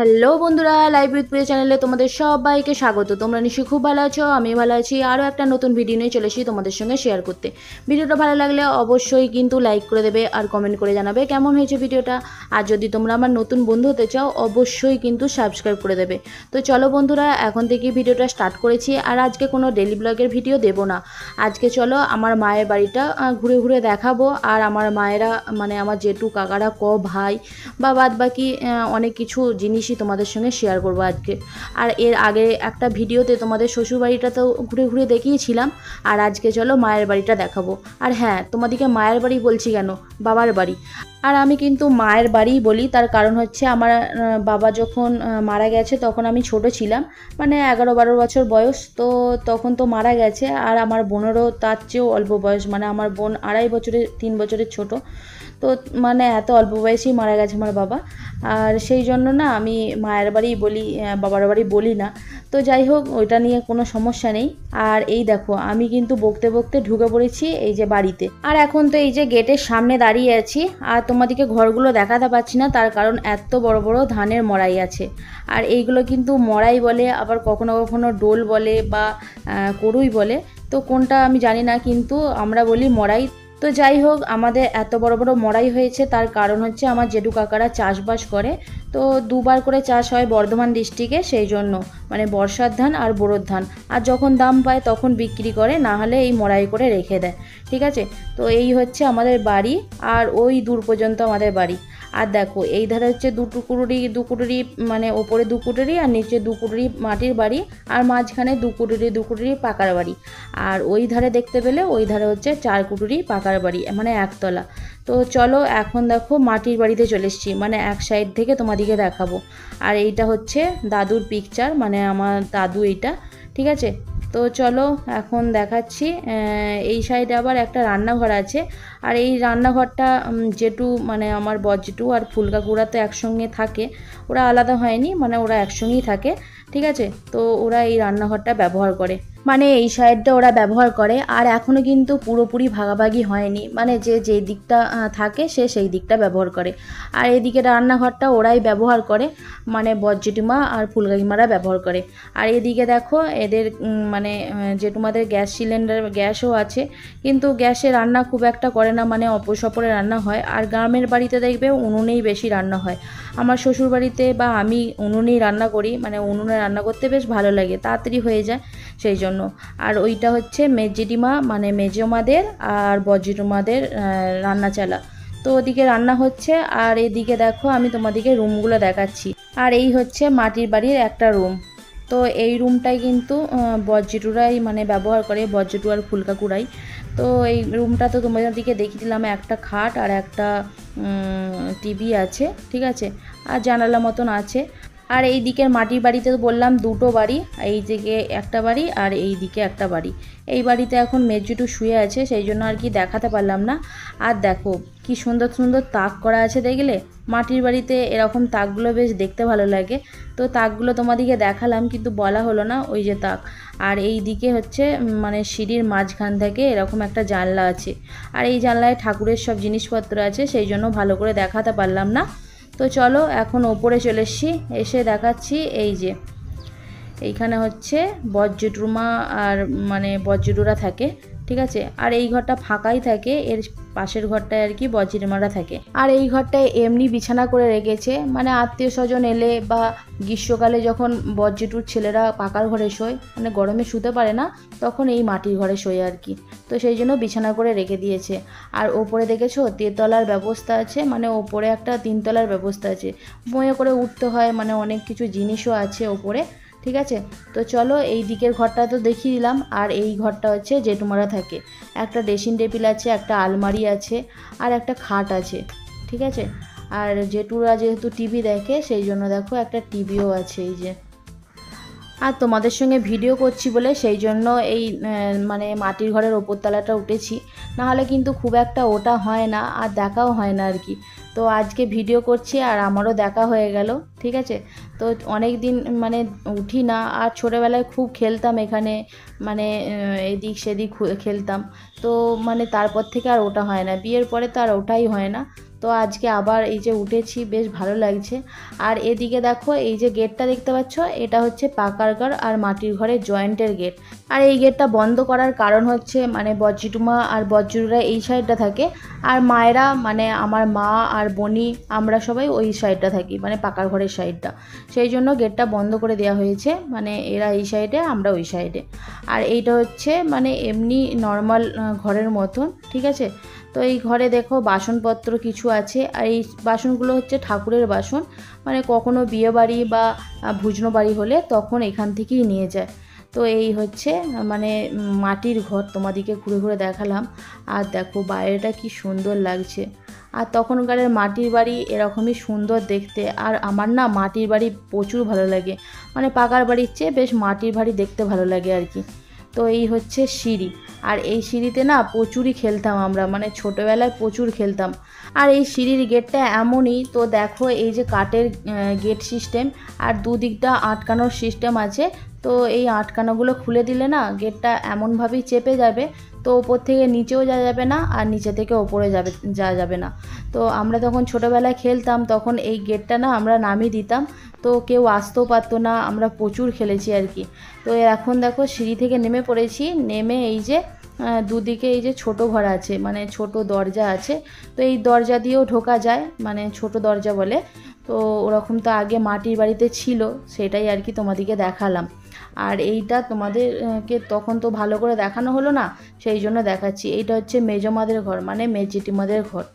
Hello বন্ধুরা, live with প্রিয়া চ্যানেলে তোমাদের সবাইকে স্বাগত। তোমরা নিশ্চয়ই খুব ভালো আছো, আমি ভালো আছি। আরও একটা নতুন ভিডিও নিয়ে চলে এসেছি তোমাদের সঙ্গে শেয়ার করতে। ভিডিওটা ভালো লাগলে অবশ্যই কিন্তু লাইক করে দেবে আর কমেন্ট করে জানাবে কেমন হয়েছে ভিডিওটা। আর যদি তোমরা আমার নতুন বন্ধু হতে চাও অবশ্যই কিন্তু সাবস্ক্রাইব করে দেবে। তো চলো বন্ধুরা, এখন থেকে ভিডিওটা স্টার্ট করেছি। আর আজকে কোনো ডেলি ব্লগের ভিডিও দেবো না। আজকে চলো আমার মায়ের বাড়িটা ঘুরে ঘুরে দেখাবো। আর আমার মায়েরা মানে আমার জেঠু কাকারা ভাই বা বাদ বাকি অনেক কিছু জিনিসই তোমাদের সঙ্গে শেয়ার করব আজকে। আর এর আগে একটা ভিডিওতে তোমাদের শ্বশুরবাড়িটা তো ঘুরে ঘুরে দেখিয়েছিলাম। আর আজকে চলো মায়ের বাড়িটা দেখাবো। আর হ্যাঁ, তোমাদেরকে মায়ের বাড়ি বলছি কেন, বাবার বাড়ি। আর আমি কিন্তু মায়ের বাড়িই বলি, তার কারণ হচ্ছে আমার বাবা যখন মারা গেছে তখন আমি ছোট ছিলাম, মানে 11-12 বছর বয়স। তো তখন তো মারা গেছে। আর আমার বোনেরও তার চেয়েও অল্প বয়স, মানে আমার বোন 2.5 বছরের 3 বছরের ছোট। তো মানে এত অল্প বয়সেই মারা গেছে আমার বাবা। আর সেই জন্য না আমি মায়ের বাড়ি বলি, বাবার বাড়ি বলি না। তো যাই হোক, ওইটা নিয়ে কোনো সমস্যা নেই। আর এই দেখো, আমি কিন্তু বকতে বকতে ঢুকে পড়েছি এই যে বাড়িতে। আর এখন তো এই যে গেটের সামনে দাঁড়িয়ে আছি। আর তোমাদেরকে ঘরগুলো দেখাতে পারছি না, তার কারণ এত বড় বড় ধানের মড়াই আছে। আর এইগুলো কিন্তু মড়াই বলে, আবার কখনো কখনো ডোল বলে বা করুই বলে। তো কোনটা আমি জানি না, কিন্তু আমরা বলি মড়াই। তো যাই হোক, আমাদের এত বড় বড় মড়াই হয়েছে তার কারণ হচ্ছে আমার জেঠু কাকারা চাষবাস করে। তো দুবার করে চাষ হয় বর্ধমান ডিস্ট্রিক্টে, সেই জন্য মানে বর্ষার ধান আর বোরোর ধান। আর যখন দাম পায় তখন বিক্রি করে, না হলে এই মড়াই করে রেখে দেয়। ঠিক আছে, তো এই হচ্ছে আমাদের বাড়ি। আর ওই দূর পর্যন্ত আমাদের বাড়ি। আর দেখো, এই ধারে হচ্ছে দু কুটুরি, মানে ওপরে 2 কুটুরি আর নিচে 2 কুটুরি মাটির বাড়ি। আর মাঝখানে 2 কুটুরি পাকার বাড়ি। আর ওই ধারে দেখতে পেলে ওই ধারে হচ্ছে 4 কুটুরি পাকার বাড়ি, মানে একতলা। তো চলো এখন দেখো মাটির বাড়িতে চলে এসেছি, মানে এক সাইড থেকে তোমাদেরকে দেখাবো। আর এইটা হচ্ছে দাদুর পিকচার, মানে আমার দাদু এইটা। ঠিক আছে, তো চলো এখন দেখাচ্ছি। এই সাইডে আবার একটা রান্নাঘর আছে। আর এই রান্নাঘরটা জেঠু, মানে আমার বরজেঠু আর ফুলকাকুরা তো একসঙ্গে থাকে, ওরা আলাদা হয়নি, মানে ওরা একসঙ্গেই থাকে। ঠিক আছে, তো ওরা এই রান্নাঘরটা ব্যবহার করে, মানে এই সাইডটা ওরা ব্যবহার করে। আর এখনও কিন্তু পুরোপুরি ভাগাভাগি হয়নি, মানে যে যেই দিকটা থাকে সে সেই দিকটা ব্যবহার করে। আর এদিকে রান্নাঘরটা ওরাই ব্যবহার করে, মানে বরজেঠিমা আর ফুলকাকিমারা ব্যবহার করে। আর এদিকে দেখো এদের মানে জেঠুমাদের গ্যাস সিলিন্ডার, গ্যাসও আছে, কিন্তু গ্যাসে রান্না খুব একটা করে না, মানে অপসপরে রান্না হয়। আর গ্রামের বাড়িতে দেখবে উনুনেই বেশি রান্না হয়। আমার শ্বশুর বাড়িতে বা আমি উনুনেই রান্না করি, মানে উনুনে রান্না করতে বেশ ভালো লাগে, তাড়াতাড়ি হয়ে যায় সেই জন্য। আর ওইটা হচ্ছে জেঠিমা, মানে মেজমাদের আর বরজেঠিমাদের রান্না চালা। তো ওদিকে রান্না হচ্ছে। আর এদিকে দেখো আমি তোমাদেরকে রুমগুলো দেখাচ্ছি। আর এই হচ্ছে মাটির বাড়ির একটা রুম। তো এই রুমটাই কিন্তু বরজেঠুরাই মানে ব্যবহার করে, বরজেঠু আর ফুলকাকুরাই। তো এই রুমটা তো তোমাদেরকে দেখিয়ে দিলাম, একটা খাট আর একটা টিভি আছে। ঠিক আছে, আর জানালা মতন আছে। আর এই দিকের মাটির বাড়িতে তো বললাম 2টো বাড়ি, এই দিকে একটা বাড়ি আর এই দিকে একটা বাড়ি। এই বাড়িতে এখন মেজুটু শুয়ে আছে, সেই জন্য আর কি দেখাতে পারলাম না। আর দেখো কি সুন্দর সুন্দর তাক করা আছে, দেখলে? মাটির বাড়িতে এরকম তাকগুলো বেশ দেখতে ভালো লাগে। তো তাকগুলো তোমাদেরকে দেখালাম, কিন্তু বলা হলো না ওই যে তাক। আর এই দিকে হচ্ছে মানে সিঁড়ির মাঝখান থেকে এরকম একটা জানলা আছে। আর এই জানলায় ঠাকুরের সব জিনিসপত্র আছে, সেই জন্য ভালো করে দেখাতে পারলাম না। তো চলো এখন ওপরে চলে এসেছি, এসে দেখাচ্ছি। এই যে এইখানে হচ্ছে বরজেঠুমা আর মানে বরজেঠুরা থাকে। ঠিক আছে, আর এই ঘরটা ফাঁকাই থাকে, এর পাশের ঘরটায় আর কি বরজেঠিমারা থাকে। আর এই ঘরটায় এমনি বিছানা করে রেখেছে, মানে আত্মীয় স্বজন এলে বা গ্রীষ্মকালে যখন বরজেঠুর ছেলেরা পাকার ঘরে শোয়, মানে গরমে শুতে পারে না, তখন এই মাটির ঘরে শোয় আর কি। তো সেই জন্য বিছানা করে রেখে দিয়েছে। আর ওপরে দেখেছো তেতলার ব্যবস্থা আছে, মানে ওপরে একটা 3তলার ব্যবস্থা আছে, বয়ে করে উঠতে হয়, মানে অনেক কিছু জিনিসও আছে ওপরে। ঠিক আছে, তো চলো এই দিকের ঘরটা তো দেখিয়ে দিলাম। আর এই ঘরটা হচ্ছে জেঠুমারা থাকে, একটা ড্রেসিং টেবিল আছে, একটা আলমারি আছে, আর একটা খাট আছে। ঠিক আছে, আর জেঠুরা যেহেতু টিভি দেখে সেই জন্য দেখো একটা টিভিও আছে এই যে। আর তোমাদের সঙ্গে ভিডিও করছি বলে সেই জন্য এই মানে মাটির ঘরের ওপরতলাটা উঠেছি, নাহলে কিন্তু খুব একটা ওটা হয় না আর দেখাও হয় না আর কি। তো আজকে ভিডিও করছি আর আমারও দেখা হয়ে গেল। ঠিক আছে, তো অনেক দিন মানে উঠি না। আর ছোটোবেলায় খুব খেলতাম এখানে, মানে এদিক সেদিক খেলতাম। তো মানে তারপর থেকে আর ওটা হয় না, বিয়ের পরে তো আর ওটাই হয় না। তো আজকে আবার এই যে উঠেছি, বেশ ভালো লাগছে। আর এদিকে দেখো এই যে গেটটা দেখতে পাচ্ছ, এটা হচ্ছে পাকার ঘর আর মাটির ঘরের জয়েন্টের গেট। আর এই গেটটা বন্ধ করার কারণ হচ্ছে মানে বজ্জিটুমা আর বজ্জুরা এই সাইডটা থাকে, আর মায়েরা মানে আমার মা আর বনি আমরা সবাই ওই সাইডটা থাকি, মানে পাকার ঘরের সাইডটা। সেই জন্য গেটটা বন্ধ করে দেওয়া হয়েছে, মানে এরা এই সাইডে আমরা ওই সাইডে। আর এইটা হচ্ছে মানে এমনি নর্মাল ঘরের মতন, ঠিক আছে। তো এই ঘরে দেখো বাসনপত্র কিছু আছে, আর এই বাসনগুলো হচ্ছে ঠাকুরের বাসন, মানে কখনো বিয়ে বাড়ি বা ভুজনো বাড়ি হলে তখন এখান থেকেই নিয়ে যায়। তো এই হচ্ছে মানে মাটির ঘর, তোমাদেরকে ঘুরে ঘুরে দেখালাম। আর দেখো বাইরেটা কি সুন্দর লাগছে। আর তখনকারের মাটির বাড়ি এরকমই সুন্দর দেখতে। আর আমার না মাটির বাড়ি প্রচুর ভালো লাগে, মানে পাকার বাড়ির চেয়ে বেশ মাটির বাড়ি দেখতে ভালো লাগে আর কি। তো এই হচ্ছে সিঁড়ি, আর এই সিঁড়িতে না প্রচুরই খেলতাম আমরা, মানে ছোটোবেলায় প্রচুর খেলতাম। আর এই সিঁড়ির গেটটা এমনই, তো দেখো এই যে কাঠের গেট সিস্টেম, আর দুদিকটা আটকানোর সিস্টেম আছে। তো এই আটকানোগুলো খুলে দিলে না গেটটা এমনভাবেই চেপে যাবে, তো ওপর থেকে নিচেও যাওয়া যাবে না, আর নিচে থেকে ওপরে যাওয়া যাবে না। তো আমরা তখন ছোটোবেলায় খেলতাম, তখন এই গেটটা না আমরা নামিয়ে দিতাম, তো কেউ আসতেও পারতো না, আমরা প্রচুর খেলেছি আর কি। তো এখন দেখো সিঁড়ি থেকে নেমে পড়েছি, নেমে এই যে দুদিকে এই যে ছোট ঘর আছে, মানে ছোট দরজা আছে। তো এই দরজা দিয়েও ঢোকা যায়, মানে ছোট দরজা বলে। তো ওরকম তো আগে মাটির বাড়িতে ছিল, সেটাই আর কি তোমাদেরকে দেখালাম। আর এইটা তোমাদেরকে তখন তো ভালো করে দেখানো হলো না, সেই জন্য দেখাচ্ছি। এইটা হচ্ছে মেজমাদের ঘর, মানে মেজজেঠিমাদের ঘর।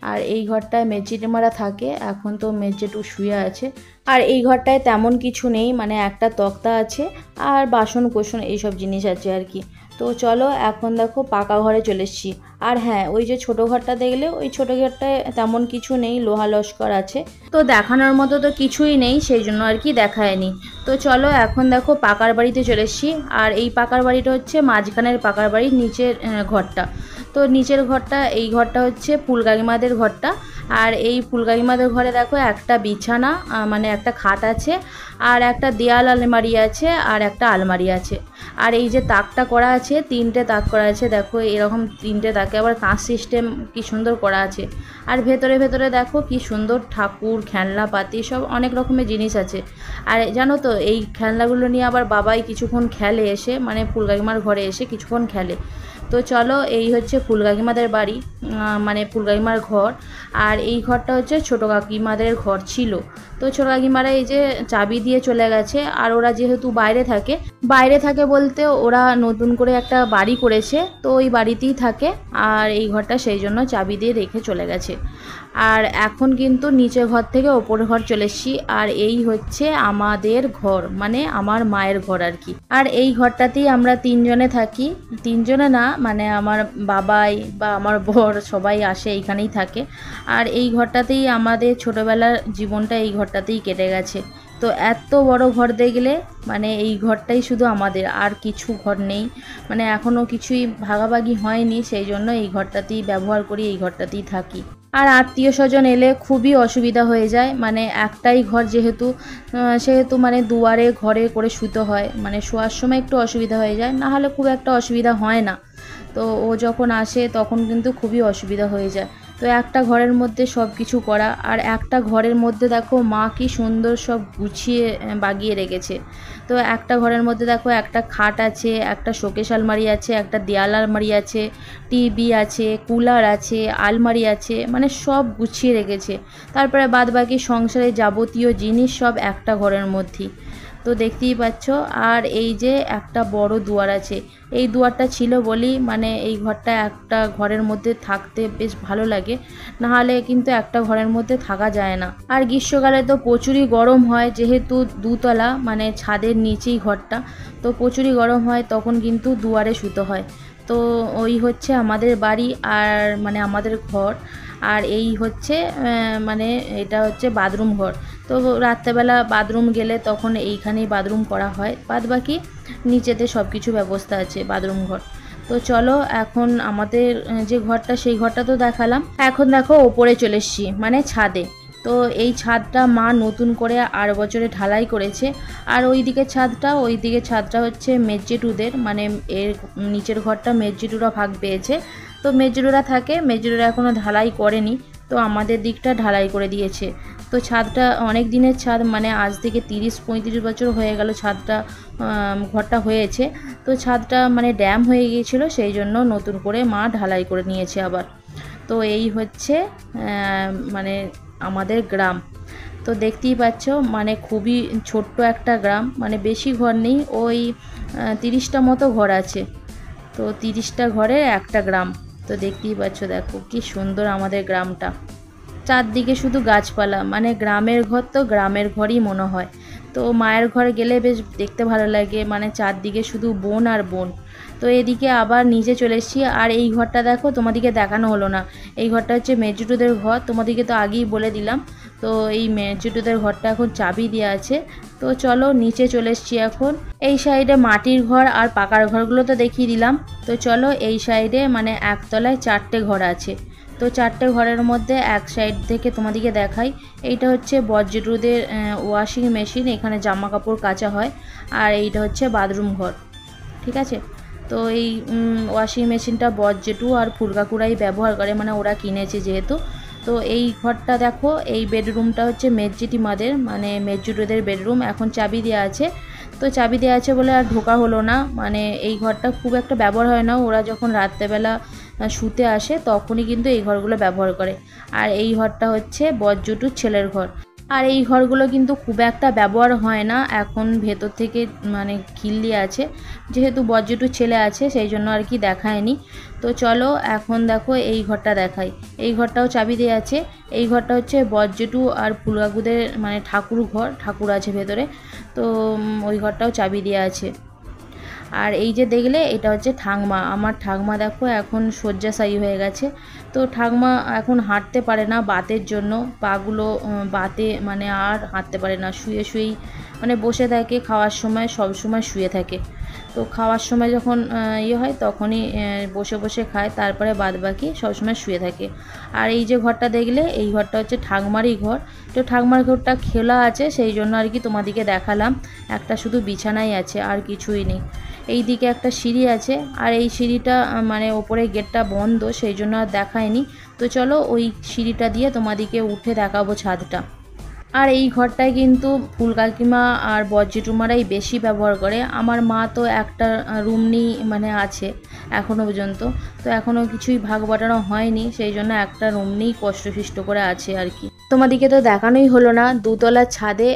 আর এই ঘরটায় মেজজেঠিমারা থাকে, এখন তো মেজজেঠু শুয়ে আছে। আর এই ঘরটায় তেমন কিছু নেই, মানে একটা তক্তা আছে আর বাসন কোসন এইসব জিনিস আছে আর কি। তো চলো এখন দেখো পাকা ঘরে চলে এসেছি। আর হ্যাঁ, ওই যে ছোটো ঘরটা দেখলে, ওই ছোটো ঘরটায় তেমন কিছু নেই, লোহা লস্কর আছে, তো দেখানোর মতো তো কিছুই নেই, সেই জন্য আর কি দেখায়নি। তো চলো এখন দেখো পাকার বাড়িতে চলে এসেছি। আর এই পাকার বাড়িটা হচ্ছে মাঝখানের পাকার বাড়ির নিচের ঘরটা। তো নিচের ঘরটা, এই ঘরটা হচ্ছে ফুলকাকিমাদের ঘরটা। আর এই ফুলকাকিমাদের ঘরে দেখো একটা বিছানা, মানে একটা খাট আছে, আর একটা দেয়াল আলমারি আছে, আর একটা আলমারি আছে। আর এই যে তাকটা করা আছে, 3টে তাক করা আছে, দেখো এরকম 3টে তাকে আবার কাঁচ সিস্টেম কি সুন্দর করা আছে। আর ভেতরে ভেতরে দেখো কি সুন্দর ঠাকুর, খেলনাপাতি সব অনেক রকমের জিনিস আছে। আর জানো তো এই খেলনাগুলো নিয়ে আবার বাবাই কিছুক্ষণ খেলে এসে, মানে ফুলকাকিমার ঘরে এসে কিছুক্ষণ খেলে। তো চলো এই হচ্ছে ফুলকাকিমাদের বাড়ি, মানে ফুলকাকিমার ঘর। আর এই ঘরটা হচ্ছে ছোটো কাকিমাদের ঘর ছিল। তো ছোটো কাকিমারা এই যে চাবি দিয়ে চলে গেছে। আর ওরা যেহেতু বাইরে থাকে বলতে ওরা নতুন করে একটা বাড়ি করেছে, তো ওই বাড়িতেই থাকে। আর এই ঘরটা সেই জন্য চাবি দিয়ে রেখে চলে গেছে। আর এখন কিন্তু নিচের ঘর থেকে ওপরের ঘর চলে এসেছি। আর এই হচ্ছে আমাদের ঘর, মানে আমার মায়ের ঘর আর কি। আর এই ঘরটাতেই আমরা 3জনে থাকি, 3জনে না, মানে আমার বাবাই বা আমার বর সবাই আসে, এইখানেই থাকে। আর এই ঘরটাতেই আমাদের ছোটোবেলার জীবনটা এই ঘরটাতেই কেটে গেছে। তো এত বড় ঘর দেখলে, মানে এই ঘরটাই শুধু আমাদের, আর কিছু ঘর নেই, মানে এখনও কিছুই ভাগাভাগি হয়নি, সেই জন্য এই ঘরটাতেই ব্যবহার করি, এই ঘরটাতেই থাকি। আর আত্মীয় স্বজন এলে খুবই অসুবিধা হয়ে যায়, মানে একটাই ঘর সেহেতু মানে দুয়ারে ঘরে করে শুতে হয়, মানে শোয়ার সময় একটু অসুবিধা হয়ে যায়, না হলে খুব একটা অসুবিধা হয় না। তো ও যখন আসে তখন কিন্তু খুবই অসুবিধা হয়ে যায়। তো একটা ঘরের মধ্যে সব কিছু করা, আর একটা ঘরের মধ্যে দেখো মা কি সুন্দর সব গুছিয়ে বাগিয়ে রেখেছে। তো একটা ঘরের মধ্যে দেখো একটা খাট আছে, একটা শোকেস আলমারি আছে, একটা দেয়াল আলমারি আছে, টিভি আছে, কুলার আছে, আলমারি আছে, মানে সব গুছিয়ে রেখেছে। তারপরে বাদবাকি সংসারের যাবতীয় জিনিস সব একটা ঘরের মধ্যেই, তো দেখতেই পাচ্ছ। আর এই যে একটা বড় দুয়ার আছে, এই দুয়ারটা ছিল বলেই মানে এই ঘরটা একটা ঘরের মধ্যে থাকতে বেশ ভালো লাগে, নাহলে কিন্তু একটা ঘরের মধ্যে থাকা যায় না। আর গ্রীষ্মকালে তো প্রচুরই গরম হয়, যেহেতু দুতলা, মানে ছাদের নিচেই ঘরটা, তো প্রচুরই গরম হয়, তখন কিন্তু দুয়ারে শুতে হয়। তো ওই হচ্ছে আমাদের বাড়ি, আর মানে আমাদের ঘর। আর এই হচ্ছে মানে এটা হচ্ছে বাথরুম ঘর। তো রাত্রেবেলা বাথরুম গেলে তখন এইখানেই বাথরুম করা হয়, বাদবাকি নিচেতে সব কিছু ব্যবস্থা আছে বাথরুম ঘর। তো চলো এখন আমাদের যে ঘরটা, সেই ঘরটা তো দেখালাম, এখন দেখো ওপরে চলে এসছি, মানে ছাদে। তো এই ছাদটা মা নতুন করে আর বছরে ঢালাই করেছে। আর ওই দিকের ছাদটা হচ্ছে মেজজেঠুদের, মানে এর নিচের ঘরটা মেজজেঠুরা ভাগ পেয়েছে। তো মেজজেঠুরা থাকে, মেজজেঠুরা এখনও ঢালাই করেনি, তো আমাদের দিকটা ঢালাই করে দিয়েছে। তো ছাদটা অনেক দিনের ছাদ, মানে আজ থেকে 30-35 বছর হয়ে গেল ছাদটা, ঘরটা হয়েছে। তো ছাদটা মানে ড্যাম হয়ে গিয়েছিল, সেই জন্য নতুন করে মা ঢালাই করে নিয়েছে আবার। তো এই হচ্ছে মানে আমাদের গ্রাম। তো দেখতেই পাচ্ছ মানে খুবই ছোট্ট একটা গ্রাম, মানে বেশি ঘর নেই, ওই 30টা মতো ঘর আছে। তো 30টা ঘরের একটা গ্রাম। তো দেখতেই পাচ্ছ, দেখো কি সুন্দর আমাদের গ্রামটা। চারদিকে শুধু গাছপালা, মানে গ্রামের ঘর তো গ্রামের ঘরই মনে হয়। তো মায়ের ঘরে গেলে বেশ দেখতে ভালো লাগে, মানে চারদিকে শুধু বন আর বন। তো এদিকে আবার নিচে চলে এসেছি। আর এই ঘরটা দেখো, তোমাদেরকে দেখানো হলো না, এই ঘরটা হচ্ছে মেজুটুদের ঘর, তোমাদেরকে তো আগেই বলে দিলাম। তো এই মেজুটুদের ঘরটা এখন চাবি দেওয়া আছে। তো চলো নিচে চলে এসেছি এখন। এই সাইডে মাটির ঘর আর পাকার ঘরগুলো তো দেখিয়ে দিলাম। তো চলো এই সাইডে মানে একতলায় 4টে ঘর আছে। তো 4টে ঘরের মধ্যে এক সাইড থেকে তোমাদেরকে দেখাই। এইটা হচ্ছে বজ্রুদের ওয়াশিং মেশিন, এখানে জামা কাপড় কাচা হয়। আর এইটা হচ্ছে বাথরুম ঘর, ঠিক আছে। তো এই ওয়াশিং মেশিনটা বজ্জেটু আর ফুলকাকুরাই ব্যবহার করে, মানে ওরা কিনেছে যেহেতু। তো এই ঘরটা দেখো, এই বেডরুমটা হচ্ছে মেজজেঠিমাদের, মানে মেজজুটোদের বেডরুম, এখন চাবি দেওয়া আছে। তো চাবি দেওয়া আছে বলে আর ঢোকা হলো না, মানে এই ঘরটা খুব একটা ব্যবহার হয় না, ওরা যখন রাত্রেবেলা শুতে আসে তখনই কিন্তু এই ঘরগুলো ব্যবহার করে। আর এই ঘরটা হচ্ছে বজ্জটুর ছেলের ঘর। আর এই ঘরগুলো কিন্তু খুব একটা ব্যবহার হয় না, এখন ভেতর থেকে মানে খিল্লি আছে, যেহেতু বজ্জটুর ছেলে আছে সেই জন্য আর কি দেখায়নি। তো চলো এখন দেখো এই ঘরটা দেখাই। এই ঘরটাও চাবি দেওয়া আছে। এই ঘরটা হচ্ছে বজ্জটু আর ফুলকাকুদের মানে ঠাকুর ঘর, ঠাকুর আছে ভেতরে। তো ওই ঘরটাও চাবি দেওয়া আছে। আর এই যে দেখলে এটা হচ্ছে ঠাকমা, আমার ঠাকমা দেখো এখন শয্যাশায়ী হয়ে গেছে। তো ঠাকমা এখন হাঁটতে পারে না বাতের জন্য, পাগুলো বাতে মানে আর হাঁটতে পারে না, শুয়ে শুয়েই মানে বসে থাকে, খাওয়ার সময় সব সময় শুয়ে থাকে। তো খাওয়ার সময় যখন হয় তখনই বসে বসে খায়, তারপরে বাদ বাকি সবসময় শুয়ে থাকে। আর এই যে ঘরটা দেখলে, এই ঘরটা হচ্ছে ঠাকমারই ঘর। তো ঠাকমার ঘরটা খোলা আছে, সেই জন্য আর কি তোমাদেরকে দেখালাম। একটা শুধু বিছানাই আছে, আর কিছুই নেই। এই দিকে একটা সিঁড়ি আছে, আর এই সিঁড়িটা মানে ওপরে গেটটা বন্ধ, সেই জন্য আর দেখায়নি। তো চলো ওই সিঁড়িটা দিয়ে তোমাদেরকে উঠে দেখাবো ছাদটা। আর এই ঘরটায় কিন্তু ফুল কাকিমা আর বজ্জেঠুমারাই বেশি ব্যবহার করে। আমার মা তো একটা রুম নিয়ে মানে আছে এখনও পর্যন্ত। তো এখনও কিছুই ভাগ বাটানো হয়নি, সেই জন্য একটা রুম নিয়েই কষ্টসিষ্ট করে আছে আর কি। তোমাদেরকে তো দেখানোই হলো না, দুতলার ছাদে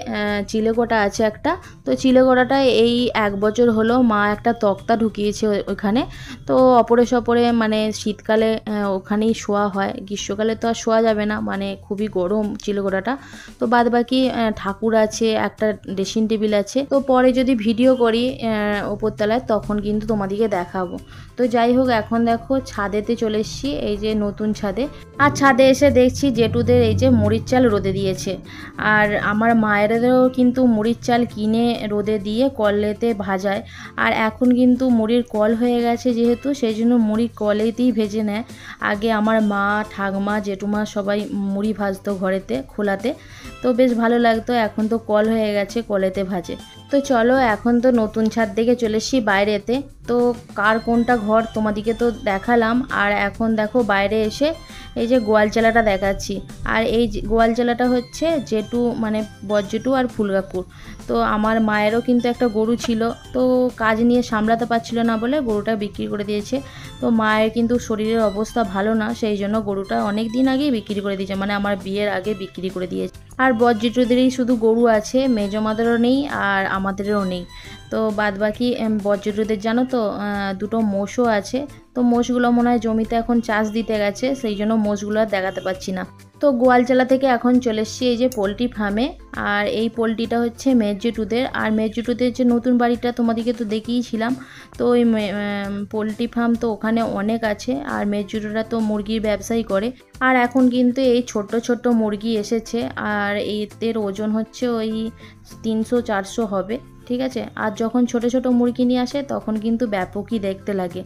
চিলেকোঠা আছে একটা। তো চিলেকোঠাটায় এই 1 বছর হলো মা একটা তক্তা ঢুকিয়েছে ওইখানে। তো অপরে সপরে মানে শীতকালে ওখানেই শোয়া হয়, গ্রীষ্মকালে তো আর শোয়া যাবে না, মানে খুবই গরম চিলেকোঠাটা। তো বাদ বাকি ঠাকুর আছে, একটা ড্রেসিং টেবিল আছে। তো পরে যদি ভিডিও করি ওপরতলায় তখন কিন্তু তোমাদেরকে দেখাবো। তো যাই হোক, এখন দেখো ছাদেতে চলে এসেছি, এই যে নতুন ছাদে। আর ছাদে এসে দেখছি জেঠুদের এই যে মুড়ির চাল রোদে দিয়েছে। আর আমার মায়েরও কিন্তু মুড়ির চাল কিনে রোদে দিয়ে কলেতে ভাজায়। আর এখন কিন্তু মুড়ির কল হয়ে গেছে যেহেতু, সেই জন্য মুড়ি কলেতেই ভেজে নেয়। আগে আমার মা, ঠাকমা, জেঠুমা সবাই মুড়ি ভাজতো ঘরেতে খোলাতে, তো বেশ ভালো লাগতো। এখন তো কল হয়ে গেছে, কলেতে ভাজে। তো চলো এখন তো নতুন ছাদ দেখে চলে এসেছি বাইরেতে। তো কার কোনটা ঘর তোমাদেরকে তো দেখালাম, আর এখন দেখো বাইরে এসে এই যে গোয়ালচালাটা দেখাচ্ছি। আর এই গোয়ালচালাটা হচ্ছে জেঠু মানে বজ্জেঠু আর ফুলকাকুর। তো আমার মায়েরও কিন্তু একটা গরু ছিল, তো কাজ নিয়ে সামলাতে পারছিল না বলে গরুটা বিক্রি করে দিয়েছে। তো মায়ের কিন্তু শরীরের অবস্থা ভালো না, সেই জন্য গরুটা অনেক দিন আগেই বিক্রি করে দিয়েছে, মানে আমার বিয়ের আগে বিক্রি করে দিয়েছে। আর বজ্জেঠুদেরই শুধু গরু আছে, মেজমাদেরও নেই আর আমাদেরও নেই। তো বাদ বাকি বজ্জেঠুদের জানো তো 2টো মোষও আছে। তো মোষগুলো মনে হয় জমিতে এখন চাষ দিতে গেছে, সেই জন্য মোষগুলো আর দেখাতে পাচ্ছি না। তো গোয়ালচালা থেকে এখন চলে এসেছি এই যে পোলট্রি ফার্মে। আর এই পোলট্রিটা হচ্ছে মেজজেঠুদের। আর মেজজেঠুদের যে নতুন বাড়িটা তোমাদেরকে তো দেখিয়েছিলাম। তো ওই পোলট্রি ফার্ম তো ওখানে অনেক আছে, আর মেজজেঠুরা তো মুরগির ব্যবসাই করে। আর এখন কিন্তু এই ছোট্ট ছোট্ট মুরগি এসেছে, আর এদের ওজন হচ্ছে ওই 300-400 হবে, ঠিক আছে। আর যখন ছোট ছোট মুরগি নিয়ে আসে তখন কিন্তু ব্যাপকই দেখতে লাগে।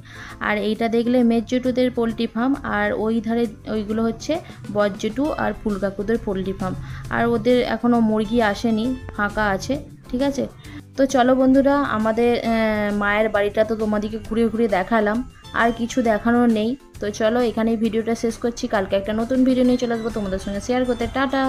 আর এইটা দেখলে মেজজেঠুদের পোলট্রি ফার্ম, আর ওই ধারে ওইগুলো হচ্ছে বজ্জেঠু আর ফুলকাকুদের পোলট্রি ফার্ম। আর ওদের এখনও মুরগি আসেনি, ফাঁকা আছে, ঠিক আছে। তো চলো বন্ধুরা, আমাদের মায়ের বাড়িটা তো তোমাদেরকে ঘুরে ঘুরে দেখালাম। আর কিছু দেখানোর নেই। তো চলো এখানেই ভিডিওটা শেষ করছি, কালকে একটা নতুন ভিডিও নিয়ে চলে আসবো তোমাদের সঙ্গে শেয়ার করতে। টাটা।